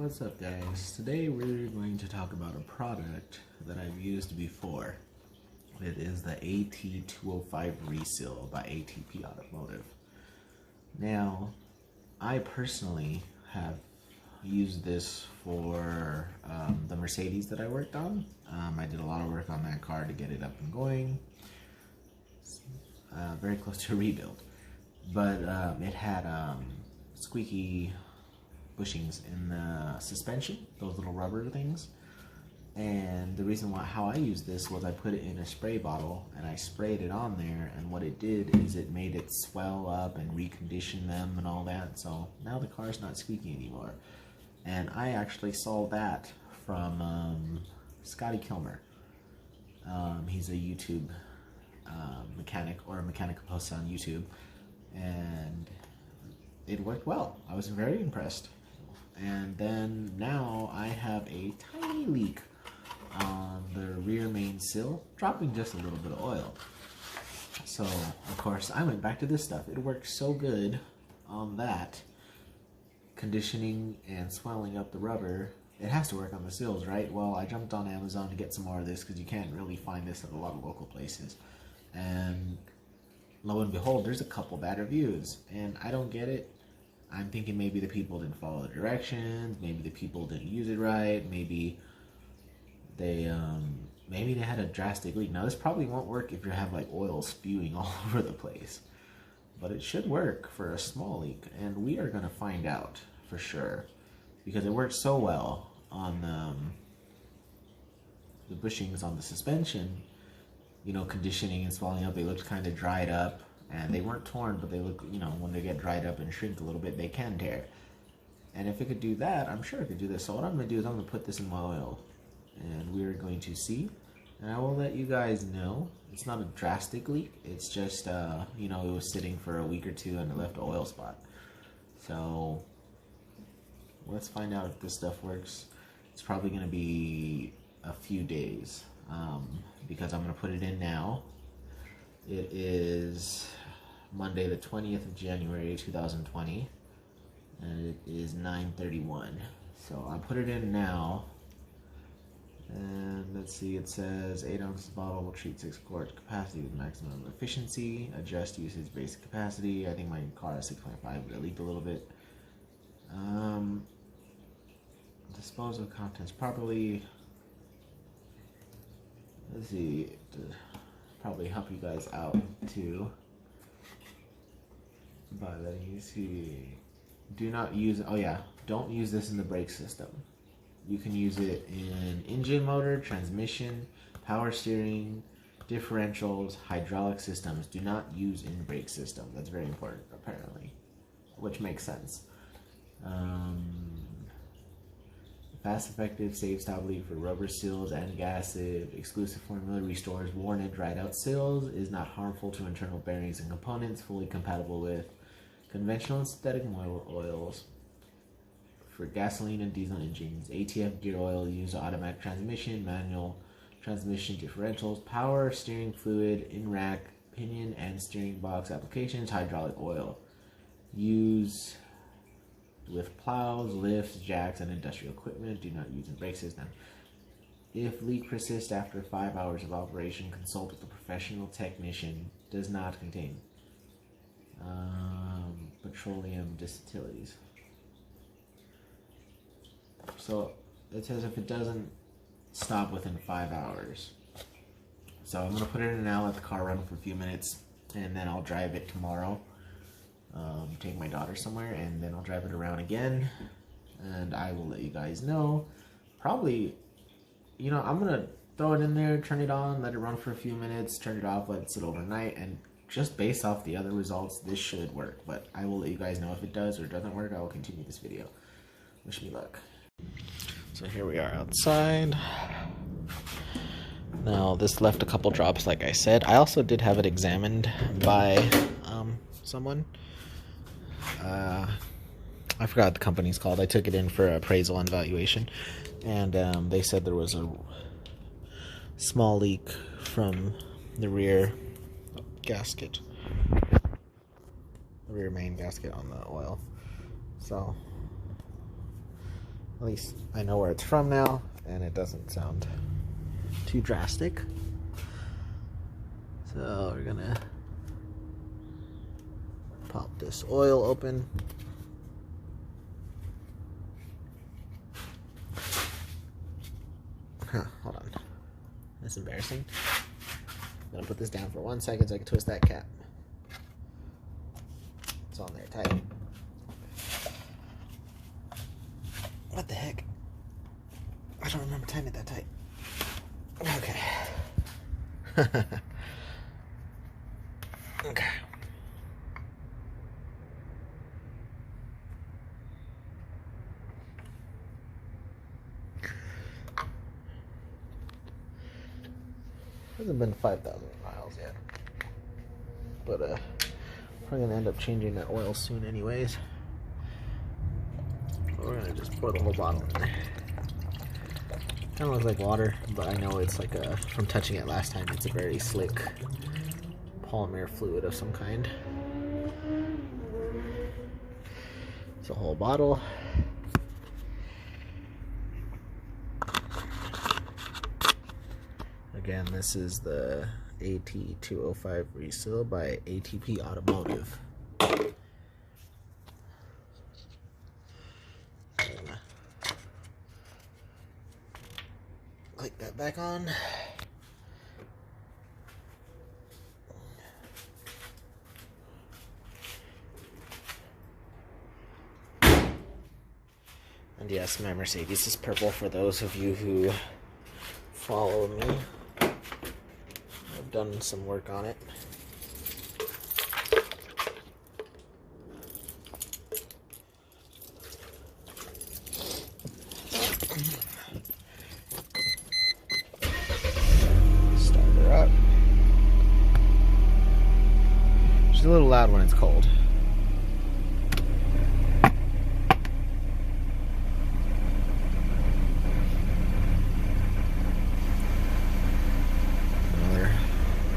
What's up, guys? Today we're going to talk about a product that I've used before. It is the AT205 Reseal by ATP Automotive. Now, I personally have used this for the Mercedes that I worked on. I did a lot of work on that car to get it up and going. Very close to a rebuild. But it had squeaky bushings in the suspension, those little rubber things. And the reason how I used this was I put it in a spray bottle and I sprayed it on there, and what it did is it made it swell up and recondition them and all that. So now the car's not squeaky anymore. And I actually saw that from Scotty Kilmer. He's a YouTube mechanic, or a mechanic who posts on YouTube, and it worked well. I was very impressed. And then now I have a tiny leak on the rear main sill, dropping just a little bit of oil. So of course I went back to this stuff. It worked so good on that, conditioning and swelling up the rubber. It has to work on the sills, right? Well, I jumped on Amazon to get some more of this because you can't really find this at a lot of local places. And lo and behold, there's a couple bad reviews, and I don't get it. I'm thinking maybe the people didn't follow the directions, maybe the people didn't use it right, maybe they had a drastic leak. Now this probably won't work if you have like oil spewing all over the place, but it should work for a small leak, and we are gonna find out for sure, because it worked so well on the bushings on the suspension. You know, conditioning and swelling up, they looked kind of dried up. And they weren't torn, but they look, you know, when they get dried up and shrink a little bit, they can tear. And if it could do that, I'm sure it could do this. So what I'm going to do is I'm going to put this in my oil, and we're going to see. And I will let you guys know. It's not a drastic leak. It's just, you know, it was sitting for a week or two and it left an oil spot. So let's find out if this stuff works. It's probably going to be a few days, because I'm going to put it in now. It is Monday the 20th of January 2020, and it is 9:31. So I'll put it in now, and let's see, it says 8 ounces bottle will treat 6 quart capacity with maximum efficiency. Adjust usage basic capacity. I think my car is 6.5, but it leaked a little bit. Dispose of contents properly. Let's see, probably help you guys out too by letting you see. Do not use, oh yeah, don't use this in the brake system. You can use it in engine, motor, transmission, power steering, differentials, hydraulic systems. Do not use in brake system. That's very important, apparently, which makes sense. Fast, effective, safe stop leak for rubber seals and gassive. Exclusive formula restores worn and dried out seals. Is not harmful to internal bearings and components. Fully compatible with conventional and synthetic motor oils for gasoline and diesel engines. ATF gear oil used automatic transmission, manual transmission differentials, power steering fluid, in-rack, pinion and steering box applications. Hydraulic oil. Use with plows, lifts, jacks, and industrial equipment. Do not use in brake system. If leak persists after 5 hours of operation, consult with a professional technician. Does not contain petroleum distilleries. So it says if it doesn't stop within 5 hours. So I'm going to put it in now, let the car run for a few minutes, and then I'll drive it tomorrow. Take my daughter somewhere, and then I'll drive it around again, and I will let you guys know. Probably, you know, I'm gonna throw it in there, turn it on, let it run for a few minutes, turn it off, let it sit overnight, and just based off the other results, this should work. But I will let you guys know if it does or doesn't work. I will continue this video. Wish me luck. So here we are outside. Now this left a couple drops, like I said. I also did have it examined by someone. I forgot what the company's called. I took it in for appraisal and valuation, and they said there was a small leak from the rear gasket, the rear main gasket on the oil. So At least I know where it's from now, and it doesn't sound too drastic. So we're gonna pop this oil open. Hold on. That's embarrassing. I'm gonna put this down for 1 second so I can twist that cap. It's on there tight. What the heck? I don't remember tying it that tight. Okay. Okay. Hasn't been 5,000 miles yet, but probably gonna end up changing that oil soon anyways. We're gonna just pour the whole bottle in there. Kind of looks like water, but I know it's like from touching it last time, it's a very slick polymer fluid of some kind. It's a whole bottle. Again, this is the AT205 reseal by ATP Automotive. Click that back on. And yes, my Mercedes is purple for those of you who follow me. I've done some work on it. Start her up. She's a little loud when it's cold.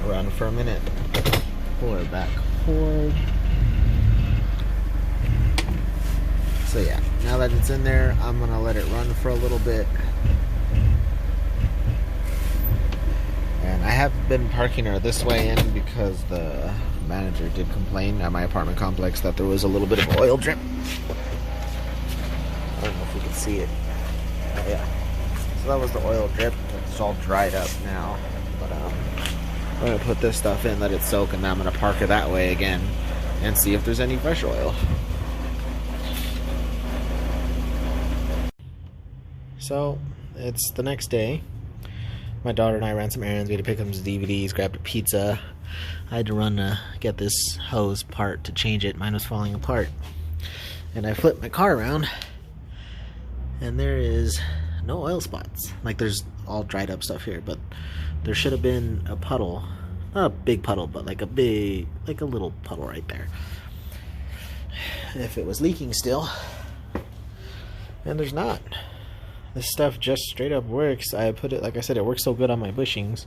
Run for a minute. Pull her back forward. So yeah, now that it's in there, I'm gonna let it run for a little bit. And I have been parking her this way in because the manager did complain at my apartment complex that there was a little bit of oil drip. I don't know if you can see it. Oh yeah. So that was the oil drip. It's all dried up now. But I'm going to put this stuff in, let it soak, and then I'm going to park it that way again and see if there's any fresh oil. So, it's the next day. My daughter and I ran some errands. We had to pick up some DVDs, grabbed a pizza. I had to run to get this hose part to change it. Mine was falling apart. And I flipped my car around, and there is no oil spots. Like, there's all dried up stuff here, but there should have been a puddle. Not a big puddle, but like a little puddle right there. If it was leaking still. And there's not. This stuff just straight up works. I put it, like I said, it works so good on my bushings.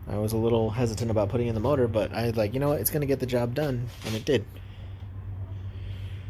I was a little hesitant about putting in the motor, but I was like, you know what, it's going to get the job done. And it did.